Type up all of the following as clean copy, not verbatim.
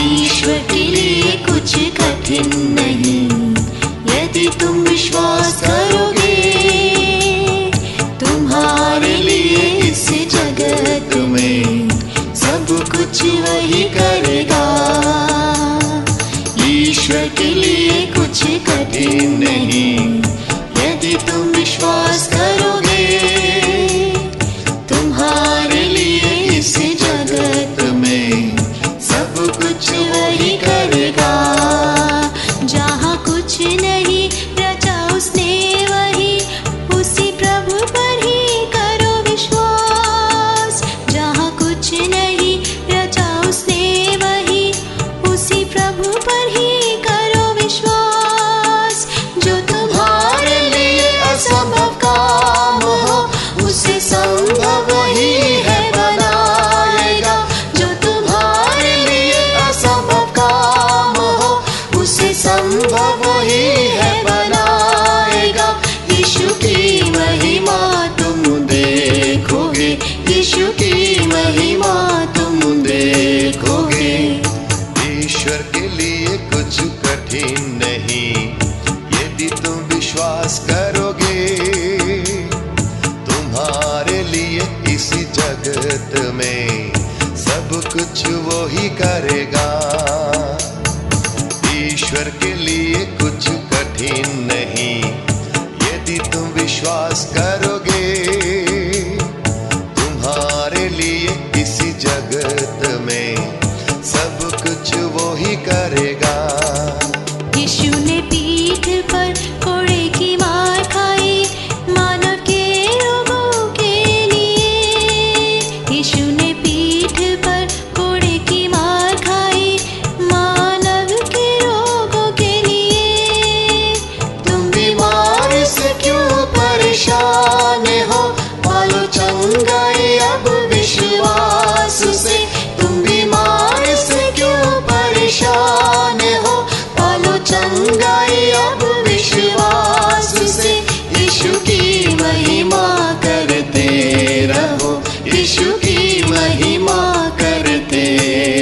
ईश्वर के लिए कुछ कठिन नहीं, यदि तुम विश्वास करोगे। तुम्हारे लिए इस जगत में सब कुछ वही करेगा। ईश्वर के लिए कुछ कठिन नहीं, यदि तुम विश्वास करोगे। तुम्हारे लिए इस जगत में सब कुछ वही करेगा। जहाँ कुछ नहीं रचा उसने वही, उसी प्रभु पर ही करो विश्वास। जहाँ कुछ नहीं रचा उसने वही, उसी प्रभु पर ही करो विश्वास। जो तुम्हारे लिए असंभव काम हो, उसे संभव वही है बनाएगा। जो तुम्हारे लिए असंभव काम हो, उसे संभव वही है बनाएगा। यीशु की महिमा तुम देखोगे, यीशु की महिमा तुम देखोगे। ईश्वर के लिए कुछ कठिन नहीं, यदि तुम विश्वास करोगे। तुम्हारे लिए इस जगत में सब कुछ वो ही करेगा। ईश्वर के लिए कुछ कठिन नहीं, यदि तुम विश्वास करोगे। तुम्हारे लिए इस जगत में सब कुछ वो ही करेगा। यीशु ने पीठ पर कोड़े की मार खाई, मानव के रोगों के लिए। यीशु ने पीठ पर कोड़े की मार खाई, मानव के रोगों के लिए। तुम बीमार से क्यों परेशान हो, पालो चंगाई अब विश्वास से। तुम बीमार से क्यों परेशान हो, पालो चंगाई अब विश्वास से। यीशु की महिमा करते रहो, यीशु की महिमा करते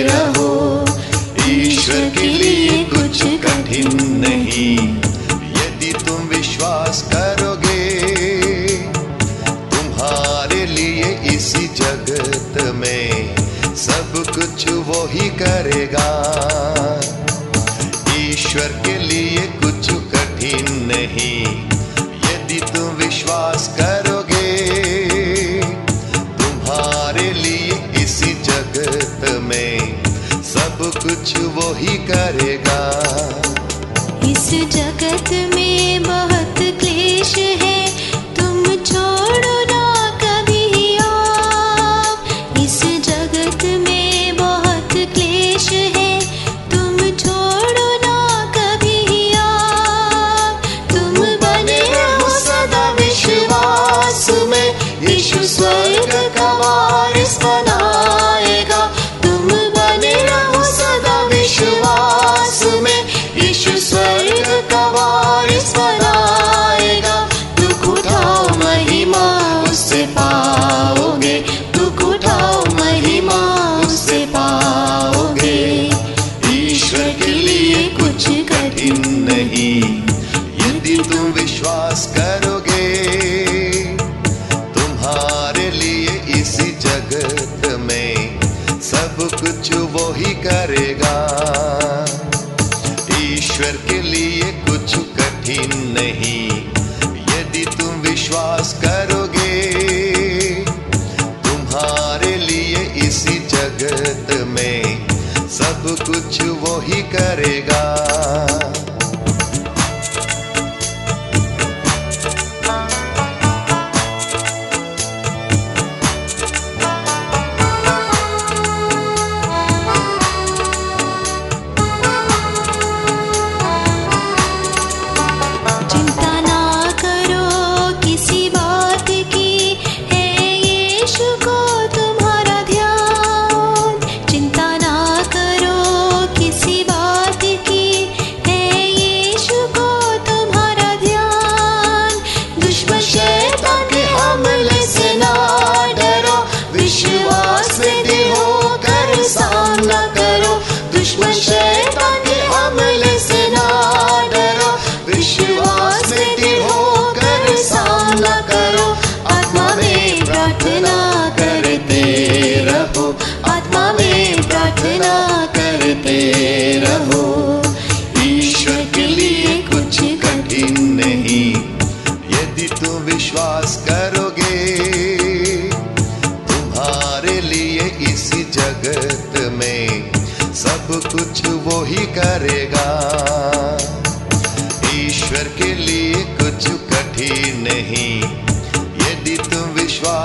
रहो। ईश्वर के लिए कुछ कठिन नहीं, यदि तुम विश्वास करोगे। तुम्हारे लिए इसी जगत में सब कुछ वो ही करेगा। ईश्वर के लिए कुछ कठिन नहीं, यदि तुम विश्वास करोगे। तुम्हारे लिए इसी जगत में सब कुछ वो ही करेगा। इस जगत में बहुत क्लेश है, तुम छोड़ो ना कभी आप। इस जगत में बहुत क्लेश है, तुम छोड़ो ना कभी आप। तुम बने रहो सदा विश्वास में, यीशु स्वर्ग का वारिस बनाएगा। तुम बने रहो सदा विश्वास में, यीशु स्वर्ग का वारिस बनाएगा। दुख उठाओ महिमा उससे पाओगे, दुख उठाओ महिमा उससे पाओगे। ईश्वर के लिए कुछ कठिन नहीं, यदि तुम विश्वास करोगे। तुम्हारे लिए इस जगत में सब कुछ वो ही करेगा। ईश्वर के लिए कुछ कठिन नहीं, यदि तुम विश्वास करोगे। तुम्हारे लिए इसी जगत में सब कुछ वो ही करेगा।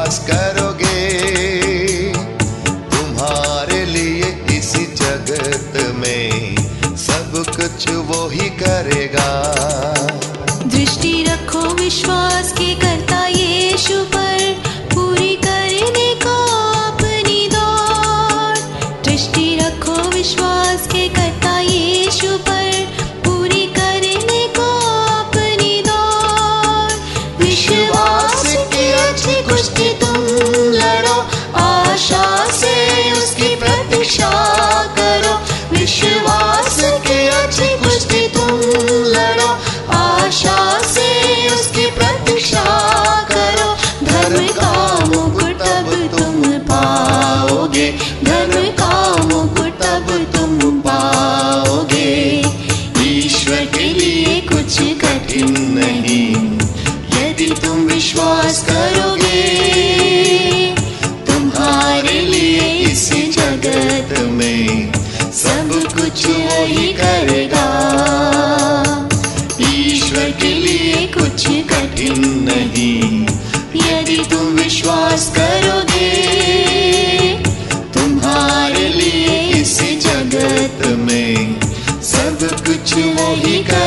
विश्वास करोगे तुम्हारे लिए इस जगत में सब कुछ वो ही करेगा। दृष्टि रखो विश्वास के करता यीशु पर, पूरी करने को अपनी दौड़। दृष्टि रखो विश्वास के करता यीशु पर, पूरी करने को अपनी दौड़। विश्वास की अच्छी कुश्ती तुम लड़ो, आशा से उसकी प्रतीक्षा करो। विश्वास की अच्छी कुश्ती तुम लड़ो, आशा से उसकी प्रतीक्षा करो। धर्म का मुकुट तब तुम पाओगे, धर्म का मुकुट तब तुम पाओगे। ईश्वर के लिए कुछ कठिन नहीं यदि तुम विश्वास करोगे। तुम्हारे लिए इस जगत में सब कुछ वही करेगा। ईश्वर के लिए कुछ कठिन नहीं यदि तुम विश्वास करोगे। तुम्हारे लिए इस जगत में सब कुछ वही करेगा।